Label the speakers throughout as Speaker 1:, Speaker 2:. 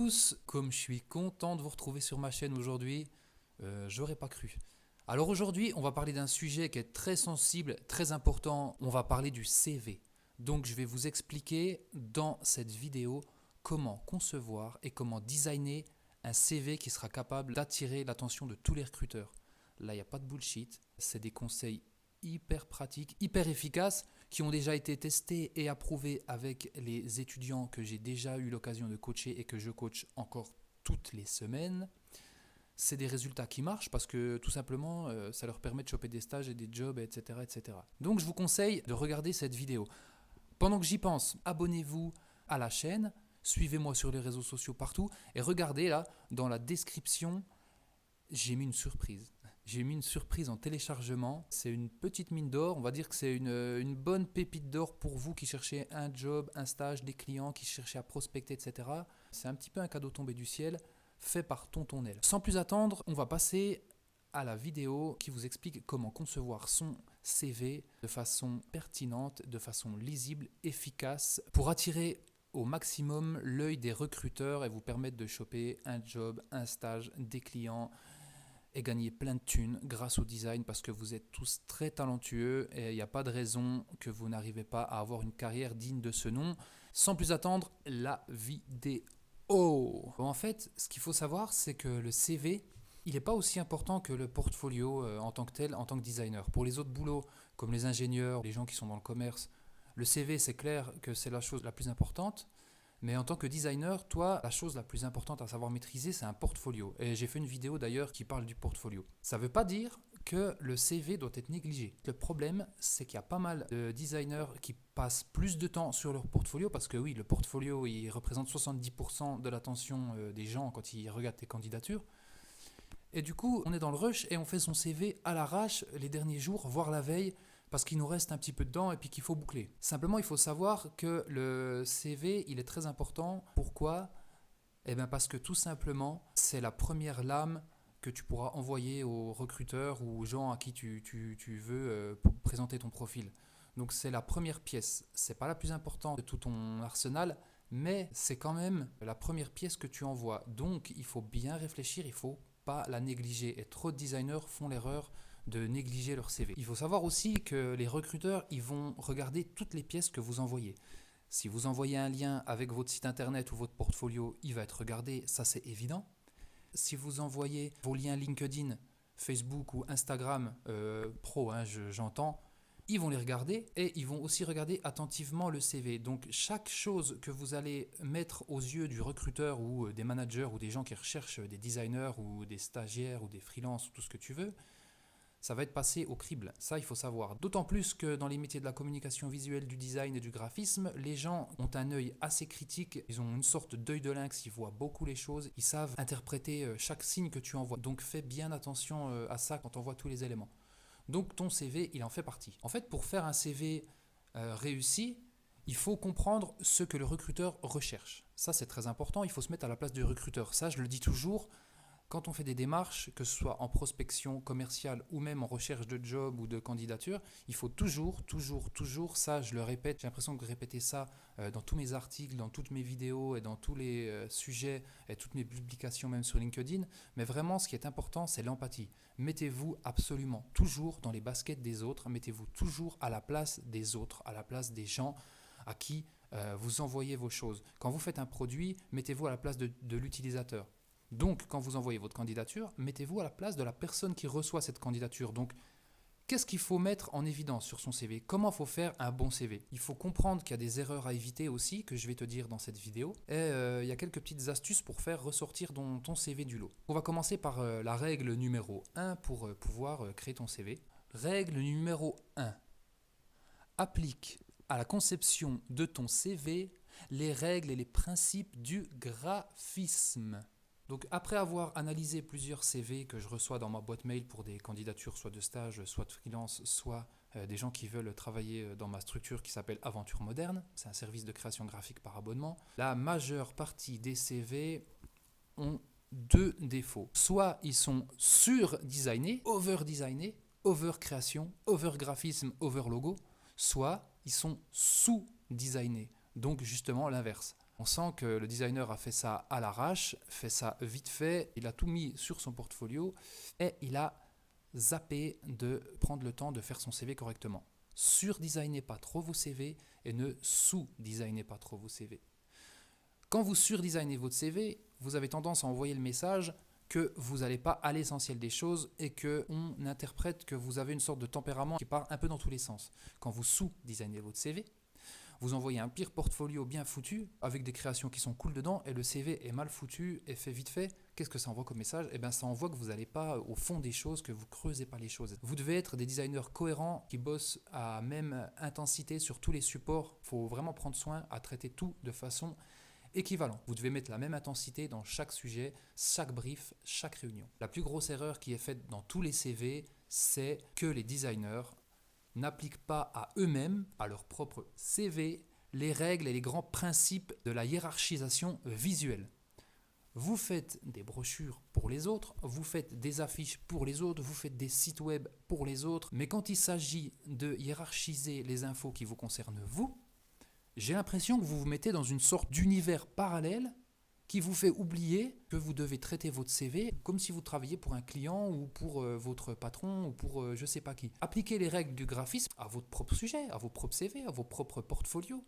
Speaker 1: tous, comme je suis content de vous retrouver sur ma chaîne aujourd'hui, j'aurais pas cru. Alors aujourd'hui, on va parler d'un sujet qui est très sensible, très important, on va parler du CV. Donc je vais vous expliquer dans cette vidéo comment concevoir et comment designer un CV qui sera capable d'attirer l'attention de tous les recruteurs. Là, il n'y a pas de bullshit, c'est des conseils hyper pratiques, hyper efficaces, qui ont déjà été testés et approuvés avec les étudiants que j'ai déjà eu l'occasion de coacher et que je coach encore toutes les semaines. C'est des résultats qui marchent parce que tout simplement, ça leur permet de choper des stages et des jobs, etc., etc. Donc je vous conseille de regarder cette vidéo. Pendant que j'y pense, abonnez-vous à la chaîne, suivez-moi sur les réseaux sociaux partout et regardez là, dans la description, j'ai mis une surprise. J'ai mis une surprise en téléchargement. C'est une petite mine d'or. On va dire que c'est une bonne pépite d'or pour vous qui cherchez un job, un stage, des clients, qui cherchez à prospecter, etc. C'est un petit peu un cadeau tombé du ciel, fait par Tontonelle. Sans plus attendre, on va passer à la vidéo qui vous explique comment concevoir son CV de façon pertinente, de façon lisible, efficace, pour attirer au maximum l'œil des recruteurs et vous permettre de choper un job, un stage, des clients et gagner plein de thunes grâce au design parce que vous êtes tous très talentueux et il n'y a pas de raison que vous n'arrivez pas à avoir une carrière digne de ce nom. Sans plus attendre, la vidéo. En fait, ce qu'il faut savoir, c'est que le CV, il n'est pas aussi important que le portfolio en tant que tel, en tant que designer. Pour les autres boulots, comme les ingénieurs, les gens qui sont dans le commerce, le CV, c'est clair que c'est la chose la plus importante. Mais en tant que designer, toi, la chose la plus importante à savoir maîtriser, c'est un portfolio. Et j'ai fait une vidéo d'ailleurs qui parle du portfolio. Ça ne veut pas dire que le CV doit être négligé. Le problème, c'est qu'il y a pas mal de designers qui passent plus de temps sur leur portfolio parce que oui, le portfolio, il représente 70% de l'attention des gens quand ils regardent tes candidatures. Et du coup, on est dans le rush et on fait son CV à l'arrache les derniers jours, voire la veille, parce qu'il nous reste un petit peu de temps et puis qu'il faut boucler. Simplement, il faut savoir que le CV, il est très important. Pourquoi ? Eh bien parce que tout simplement, c'est la première lame que tu pourras envoyer aux recruteurs ou aux gens à qui tu veux présenter ton profil. Donc c'est la première pièce. C'est pas la plus importante de tout ton arsenal, mais c'est quand même la première pièce que tu envoies. Donc il faut bien réfléchir, il faut pas la négliger. Et trop de designers font l'erreur de négliger leur CV. Il faut savoir aussi que les recruteurs, ils vont regarder toutes les pièces que vous envoyez. Si vous envoyez un lien avec votre site internet ou votre portfolio, il va être regardé, ça c'est évident. Si vous envoyez vos liens LinkedIn, Facebook ou Instagram pro, j'entends, ils vont les regarder et ils vont aussi regarder attentivement le CV. Donc chaque chose que vous allez mettre aux yeux du recruteur ou des managers ou des gens qui recherchent des designers ou des stagiaires ou des freelances ou tout ce que tu veux, ça va être passé au crible. Ça, il faut savoir. D'autant plus que dans les métiers de la communication visuelle, du design et du graphisme, les gens ont un œil assez critique. Ils ont une sorte d'œil de lynx, ils voient beaucoup les choses. Ils savent interpréter chaque signe que tu envoies. Donc fais bien attention à ça quand on voit tous les éléments. Donc ton CV, il en fait partie. En fait, pour faire un CV réussi, il faut comprendre ce que le recruteur recherche. Ça, c'est très important. Il faut se mettre à la place du recruteur. Ça, je le dis toujours. Quand on fait des démarches, que ce soit en prospection commerciale ou même en recherche de job ou de candidature, il faut toujours, ça je le répète, j'ai l'impression de répéter ça dans tous mes articles, dans toutes mes vidéos et dans tous les sujets et toutes mes publications même sur LinkedIn, mais vraiment ce qui est important c'est l'empathie. Mettez-vous absolument toujours dans les baskets des autres, mettez-vous toujours à la place des autres, à la place des gens à qui vous envoyez vos choses. Quand vous faites un produit, mettez-vous à la place de l'utilisateur. Donc, quand vous envoyez votre candidature, mettez-vous à la place de la personne qui reçoit cette candidature. Donc, qu'est-ce qu'il faut mettre en évidence sur son CV ? Comment il faut faire un bon CV ? Il faut comprendre qu'il y a des erreurs à éviter aussi, que je vais te dire dans cette vidéo. Et il y a quelques petites astuces pour faire ressortir ton CV du lot. On va commencer par la règle numéro 1 pour pouvoir créer ton CV. Règle numéro 1. Applique à la conception de ton CV les règles et les principes du graphisme. Donc après avoir analysé plusieurs CV que je reçois dans ma boîte mail pour des candidatures soit de stage, soit de freelance, soit des gens qui veulent travailler dans ma structure qui s'appelle Aventure Moderne, c'est un service de création graphique par abonnement, la majeure partie des CV ont deux défauts. Soit ils sont sur-designés, over-designés, over-création, over-graphisme, over-logo, soit ils sont sous-designés, donc justement l'inverse. On sent que le designer a fait ça à l'arrache, fait ça vite fait, il a tout mis sur son portfolio et il a zappé de prendre le temps de faire son CV correctement. Surdesignez pas trop vos CV et ne sous-designez pas trop vos CV. Quand vous surdesignez votre CV, vous avez tendance à envoyer le message que vous n'allez pas à l'essentiel des choses et qu'on interprète que vous avez une sorte de tempérament qui part un peu dans tous les sens. Quand vous sous-designez votre CV, vous envoyez un pire portfolio bien foutu avec des créations qui sont cool dedans et le CV est mal foutu et fait vite fait. Qu'est-ce que ça envoie comme message? Eh bien, ça envoie que vous n'allez pas au fond des choses, que vous ne creusez pas les choses. Vous devez être des designers cohérents qui bossent à même intensité sur tous les supports. Il faut vraiment prendre soin à traiter tout de façon équivalente. Vous devez mettre la même intensité dans chaque sujet, chaque brief, chaque réunion. La plus grosse erreur qui est faite dans tous les CV, c'est que les designers n'appliquent pas à eux-mêmes, à leur propre CV, les règles et les grands principes de la hiérarchisation visuelle. Vous faites des brochures pour les autres, vous faites des affiches pour les autres, vous faites des sites web pour les autres, mais quand il s'agit de hiérarchiser les infos qui vous concernent vous, j'ai l'impression que vous vous mettez dans une sorte d'univers parallèle qui vous fait oublier que vous devez traiter votre CV comme si vous travailliez pour un client ou pour votre patron ou pour je ne sais pas qui. Appliquez les règles du graphisme à votre propre sujet, à vos propres CV, à vos propres portfolios.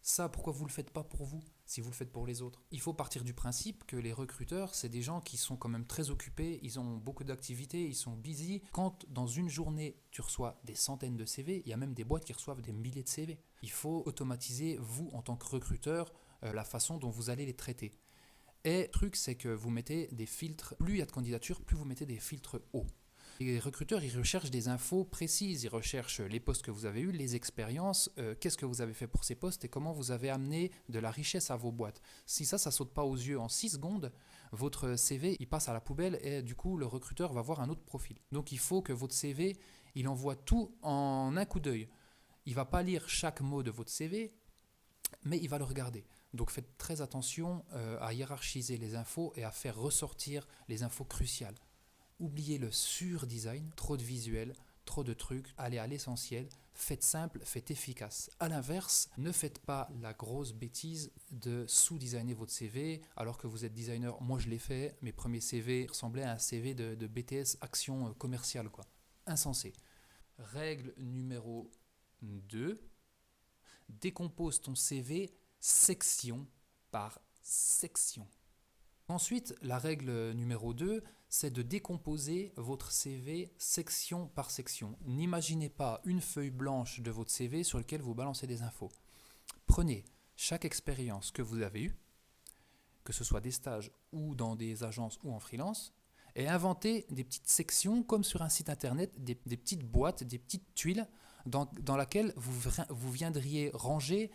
Speaker 1: Ça, pourquoi vous ne le faites pas pour vous, si vous le faites pour les autres? Il faut partir du principe que les recruteurs, c'est des gens qui sont quand même très occupés, ils ont beaucoup d'activités, ils sont busy. Quand dans une journée, tu reçois des centaines de CV, il y a même des boîtes qui reçoivent des milliers de CV. Il faut automatiser, vous, en tant que recruteur, la façon dont vous allez les traiter. Et le truc, c'est que vous mettez des filtres, plus il y a de candidatures, plus vous mettez des filtres hauts. Les recruteurs, ils recherchent des infos précises, ils recherchent les postes que vous avez eus, les expériences, qu'est-ce que vous avez fait pour ces postes et comment vous avez amené de la richesse à vos boîtes. Si ça saute pas aux yeux en 6 secondes, votre CV, il passe à la poubelle et du coup, le recruteur va voir un autre profil. Donc, il faut que votre CV, il envoie tout en un coup d'œil. Il ne va pas lire chaque mot de votre CV, mais il va le regarder. Donc faites très attention à hiérarchiser les infos et à faire ressortir les infos cruciales. Oubliez le sur-design, trop de visuels, trop de trucs, allez à l'essentiel, faites simple, faites efficace. A l'inverse, ne faites pas la grosse bêtise de sous-designer votre CV alors que vous êtes designer. Moi je l'ai fait, mes premiers CV ressemblaient à un CV de BTS action commerciale, quoi. Insensé. Règle numéro 2, décompose ton CV section par section. Ensuite, la règle numéro 2, c'est de décomposer votre CV section par section. N'imaginez pas une feuille blanche de votre CV sur laquelle vous balancez des infos. Prenez chaque expérience que vous avez eue, que ce soit des stages ou dans des agences ou en freelance, et inventez des petites sections comme sur un site internet, des petites boîtes, des petites tuiles dans laquelle vous viendriez ranger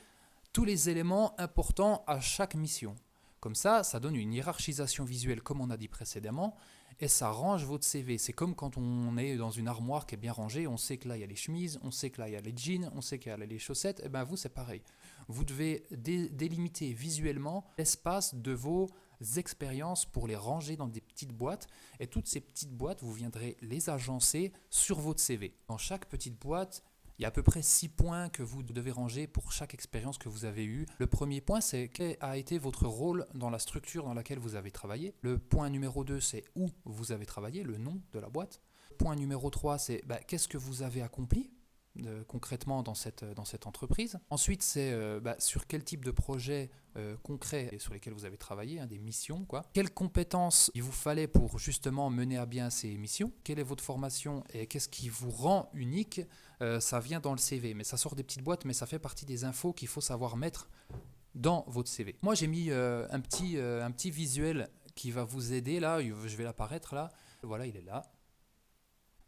Speaker 1: tous les éléments importants à chaque mission. Comme ça donne une hiérarchisation visuelle comme on a dit précédemment et ça range votre CV. C'est comme quand on est dans une armoire qui est bien rangée, on sait que là il y a les chemises, on sait que là il y a les jeans, on sait qu'il y a les chaussettes, et bien vous c'est pareil. Vous devez délimiter visuellement l'espace de vos expériences pour les ranger dans des petites boîtes et toutes ces petites boîtes, vous viendrez les agencer sur votre CV. Dans chaque petite boîte, il y a à peu près 6 points que vous devez ranger pour chaque expérience que vous avez eue. Le premier point, c'est quel a été votre rôle dans la structure dans laquelle vous avez travaillé. Le point numéro 2, c'est où vous avez travaillé, le nom de la boîte. Point numéro 3, c'est qu'est-ce que vous avez accompli concrètement dans cette entreprise. Ensuite, c'est sur quel type de projet concret sur lesquels vous avez travaillé, des missions, quoi. Quelles compétences il vous fallait pour justement mener à bien ces missions. Quelle est votre formation et qu'est-ce qui vous rend unique. Ça vient dans le CV, mais ça sort des petites boîtes, mais ça fait partie des infos qu'il faut savoir mettre dans votre CV. Moi, j'ai mis un petit visuel qui va vous aider, là, je vais l'apparaître là. Voilà, il est là.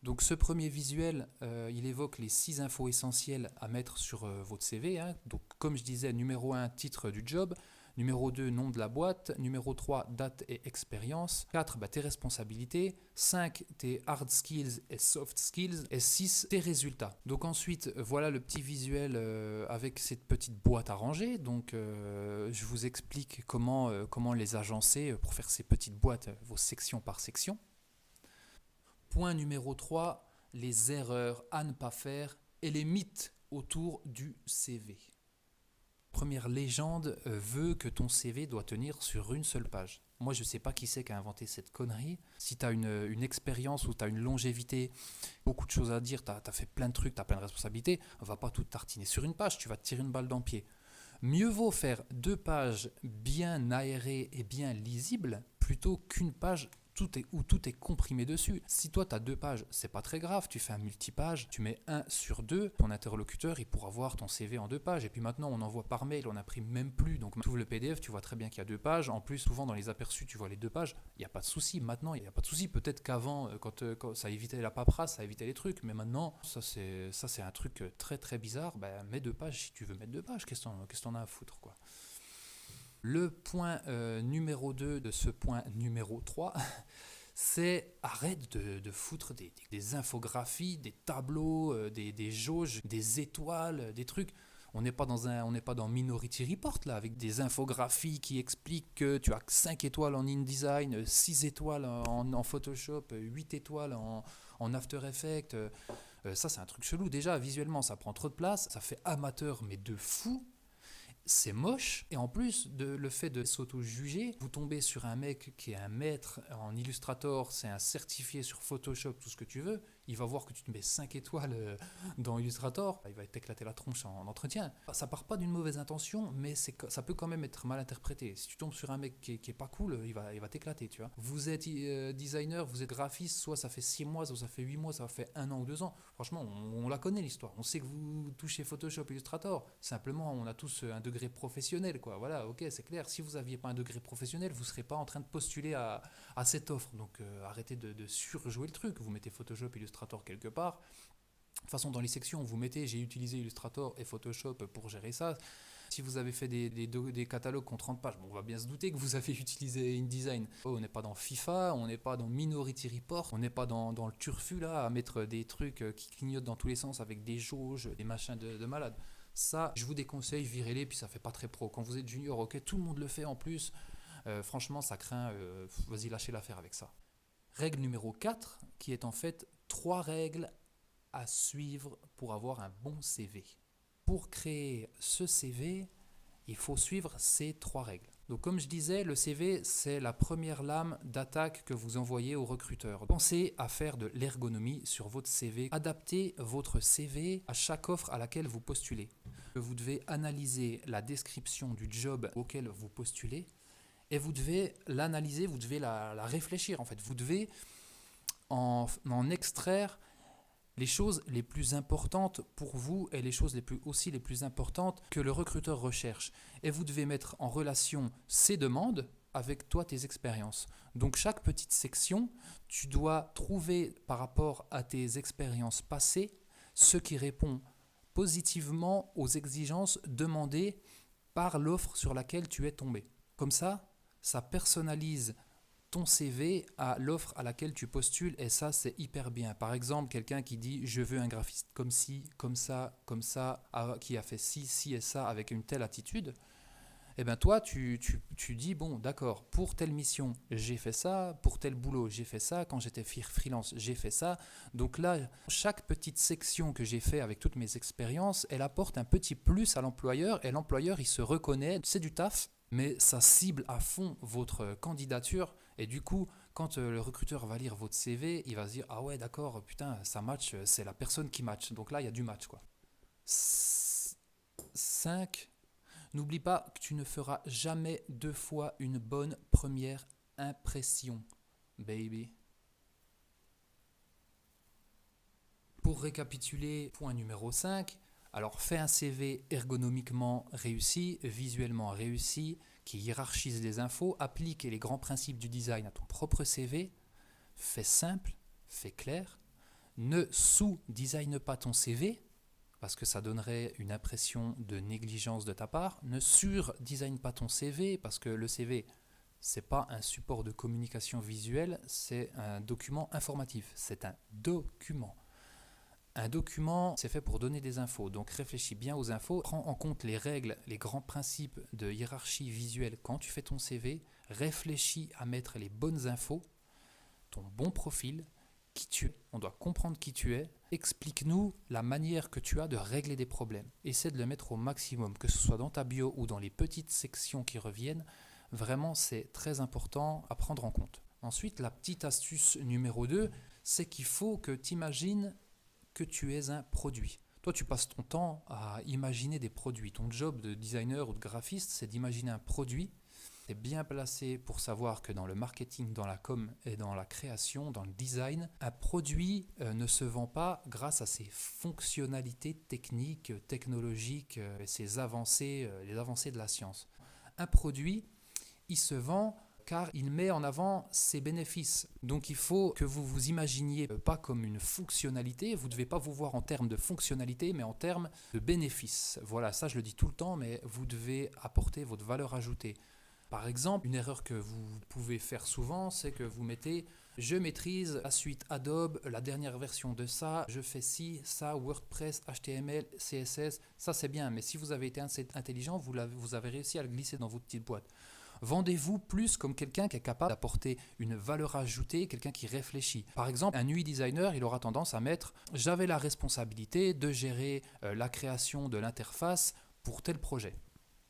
Speaker 1: Donc ce premier visuel, il évoque les 6 infos essentielles à mettre sur votre CV. Donc comme je disais, numéro 1, titre du job. Numéro 2, nom de la boîte. Numéro 3, date et expérience. 4, tes responsabilités. 5, tes hard skills et soft skills. Et 6, tes résultats. Donc ensuite, voilà le petit visuel avec cette petite boîte à ranger. Donc je vous explique comment les agencer pour faire ces petites boîtes, vos sections par section. Point numéro 3, les erreurs à ne pas faire et les mythes autour du CV. première légende veut que ton CV doit tenir sur une seule page. Moi, je ne sais pas qui c'est qui a inventé cette connerie. Si tu as une expérience ou tu as une longévité, beaucoup de choses à dire, tu as fait plein de trucs, tu as plein de responsabilités, on ne va pas tout tartiner sur une page, tu vas te tirer une balle dans le pied. Mieux vaut faire 2 pages bien aérées et bien lisibles plutôt qu'une page où tout est comprimé dessus. Si toi tu as 2 pages, c'est pas très grave, tu fais un multipage, tu mets 1/2, ton interlocuteur il pourra voir ton CV en 2 pages. Et puis maintenant on envoie par mail, on n'imprime même plus. Donc tu ouvres le PDF, tu vois très bien qu'il y a 2 pages. En plus, souvent dans les aperçus, tu vois les 2 pages. Il n'y a pas de souci. Maintenant, il n'y a pas de souci. Peut-être qu'avant, quand ça évitait la paperasse, ça évitait les trucs. Mais maintenant, ça c'est un truc très très bizarre. Mets 2 pages si tu veux mettre 2 pages. Qu'est-ce que t'en as à foutre, quoi. Le point numéro 2 de ce point numéro 3, c'est arrête de foutre des infographies, des tableaux, des jauges, des étoiles, des trucs. On n'est pas dans Minority Report là, avec des infographies qui expliquent que tu as 5 étoiles en InDesign, 6 étoiles en Photoshop, 8 étoiles en After Effects. Ça, c'est un truc chelou. Déjà, visuellement, ça prend trop de place, ça fait amateur, mais de fou. C'est moche, et en plus le fait de s'auto-juger, vous tombez sur un mec qui est un maître en Illustrator, c'est un certifié sur Photoshop, tout ce que tu veux, il va voir que tu te mets 5 étoiles dans Illustrator, il va t'éclater la tronche en entretien. Ça part pas d'une mauvaise intention, mais ça peut quand même être mal interprété. Si tu tombes sur un mec qui est pas cool, il va t'éclater, tu vois. Vous êtes designer, vous êtes graphiste, soit ça fait 6 mois, soit ça fait 8 mois, ça fait 1 an ou 2 ans. Franchement, on la connaît l'histoire. On sait que vous touchez Photoshop, Illustrator. Simplement, on a tous un degré professionnel, quoi. Voilà, ok, c'est clair. Si vous n'aviez pas un degré professionnel, vous ne serez pas en train de postuler à cette offre. Donc arrêtez de surjouer le truc. Vous mettez Photoshop, Illustrator quelque part. De toute façon, dans les sections, vous mettez j'ai utilisé Illustrator et Photoshop pour gérer ça. Si vous avez fait des catalogues qui ont 30 pages, on va bien se douter que vous avez utilisé InDesign. On n'est pas dans FIFA, on n'est pas dans Minority Report, on n'est pas dans le turfu là, à mettre des trucs qui clignotent dans tous les sens avec des jauges, des machins de malade. Ça, je vous déconseille, virez-les, puis ça fait pas très pro. Quand vous êtes junior, ok, tout le monde le fait en plus. Franchement, ça craint. Vas-y, lâchez l'affaire avec ça. Règle numéro 4, qui est en fait 3 règles à suivre pour avoir un bon CV. Pour créer ce CV, il faut suivre ces 3 règles. Donc comme je disais, le CV, c'est la première lame d'attaque que vous envoyez au recruteur. Pensez à faire de l'ergonomie sur votre CV. Adaptez votre CV à chaque offre à laquelle vous postulez. Vous devez analyser la description du job auquel vous postulez et vous devez l'analyser, vous devez la réfléchir en fait. Vous devez en extraire les choses les plus importantes pour vous et les choses aussi les plus importantes que le recruteur recherche. Et vous devez mettre en relation ces demandes avec toi, tes expériences. Donc chaque petite section, tu dois trouver par rapport à tes expériences passées ce qui répond positivement aux exigences demandées par l'offre sur laquelle tu es tombé. Comme ça personnalise ton CV à l'offre à laquelle tu postules et ça c'est hyper bien. Par exemple, quelqu'un qui dit je veux un graphiste comme ci, comme ça, qui a fait ci et ça avec une telle attitude, et bien toi tu dis bon d'accord, pour telle mission j'ai fait ça, pour tel boulot j'ai fait ça, quand j'étais freelance j'ai fait ça. Donc là, chaque petite section que j'ai fait avec toutes mes expériences, elle apporte un petit plus à l'employeur et l'employeur il se reconnaît, c'est du taf, mais ça cible à fond votre candidature. Et du coup, quand le recruteur va lire votre CV, il va se dire « Ah ouais, d'accord, putain, ça match, c'est la personne qui match. » Donc là, il y a du match, quoi. 5. N'oublie pas que tu ne feras jamais 2 fois une bonne première impression, baby. Pour récapituler, point numéro 5, alors fais un CV ergonomiquement réussi, visuellement réussi, qui hiérarchise les infos, applique les grands principes du design à ton propre CV, fais simple, fais clair, ne sous-design pas ton CV, parce que ça donnerait une impression de négligence de ta part, ne sur-design pas ton CV, parce que le CV, c'est pas un support de communication visuelle, c'est un document informatif, c'est un document. Un document, c'est fait pour donner des infos, donc réfléchis bien aux infos, prends en compte les règles, les grands principes de hiérarchie visuelle quand tu fais ton CV, réfléchis à mettre les bonnes infos, ton bon profil, qui tu es. On doit comprendre qui tu es. Explique-nous la manière que tu as de régler des problèmes. Essaie de le mettre au maximum, que ce soit dans ta bio ou dans les petites sections qui reviennent. Vraiment, c'est très important à prendre en compte. Ensuite, la petite astuce numéro 2, c'est qu'il faut que tu imagines que tu es un produit. Toi, tu passes ton temps à imaginer des produits. Ton job de designer ou de graphiste, c'est d'imaginer un produit. Tu es bien placé pour savoir que dans le marketing, dans la com et dans la création, dans le design, un produit ne se vend pas grâce à ses fonctionnalités techniques, technologiques et ses avancées, les avancées de la science. Un produit, il se vend car il met en avant ses bénéfices. Donc il faut que vous vous imaginiez pas comme une fonctionnalité, vous ne devez pas vous voir en termes de fonctionnalité, mais en termes de bénéfices. Voilà, ça je le dis tout le temps, mais vous devez apporter votre valeur ajoutée. Par exemple, une erreur que vous pouvez faire souvent, c'est que vous mettez « je maîtrise la suite Adobe, la dernière version de ça, je fais ci, ça, WordPress, HTML, CSS », ça c'est bien, mais si vous avez été assez intelligent, vous avez réussi à le glisser dans votre petite boîte. Vendez-vous plus comme quelqu'un qui est capable d'apporter une valeur ajoutée, quelqu'un qui réfléchit. Par exemple, un UI designer, il aura tendance à mettre « j'avais la responsabilité de gérer la création de l'interface pour tel projet ».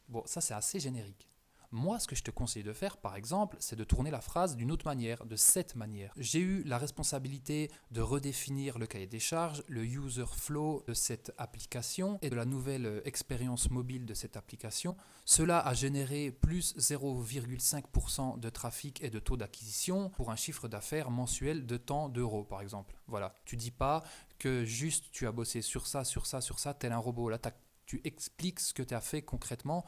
Speaker 1: Bon, ça c'est assez générique. Moi, ce que je te conseille de faire, par exemple, c'est de tourner la phrase d'une autre manière, de cette manière. J'ai eu la responsabilité de redéfinir le cahier des charges, le user flow de cette application et de la nouvelle expérience mobile de cette application. Cela a généré plus 0,5% de trafic et de taux d'acquisition pour un chiffre d'affaires mensuel de tant d'euros, par exemple. Voilà, tu dis pas que juste tu as bossé sur ça, tel un robot. Là, tu expliques ce que tu as fait concrètement.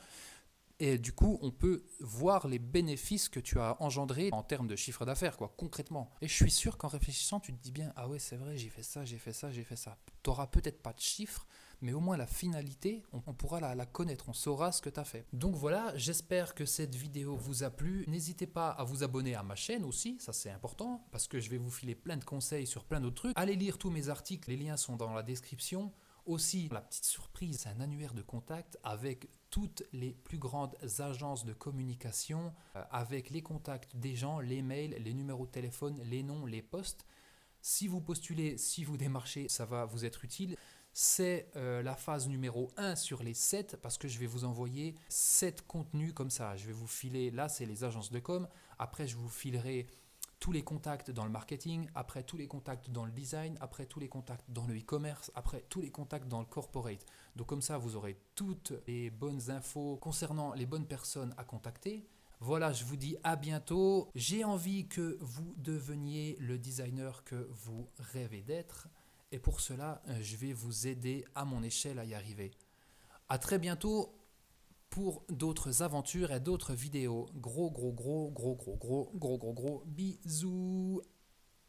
Speaker 1: Et du coup, on peut voir les bénéfices que tu as engendrés en termes de chiffre d'affaires, quoi, concrètement. Et je suis sûr qu'en réfléchissant, tu te dis bien, ah ouais, c'est vrai, j'ai fait ça. Tu n'auras peut-être pas de chiffres, mais au moins la finalité, on pourra la connaître, on saura ce que tu as fait. Donc voilà, j'espère que cette vidéo vous a plu. N'hésitez pas à vous abonner à ma chaîne aussi, ça c'est important, parce que je vais vous filer plein de conseils sur plein d'autres trucs. Allez lire tous mes articles, les liens sont dans la description. Aussi, la petite surprise, c'est un annuaire de contact avec toutes les plus grandes agences de communication, avec les contacts des gens, les mails, les numéros de téléphone, les noms, les postes. Si vous postulez, si vous démarchez, ça va vous être utile. C'est la phase numéro 1 sur les 7 parce que je vais vous envoyer 7 contenus comme ça. Je vais vous filer, là c'est les agences de com, après je vous filerai tous les contacts dans le marketing, après tous les contacts dans le design, après tous les contacts dans le e-commerce, après tous les contacts dans le corporate. Donc comme ça, vous aurez toutes les bonnes infos concernant les bonnes personnes à contacter. Voilà, je vous dis à bientôt. J'ai envie que vous deveniez le designer que vous rêvez d'être. Et pour cela, je vais vous aider à mon échelle à y arriver. À très bientôt pour d'autres aventures et d'autres vidéos. Gros bisous.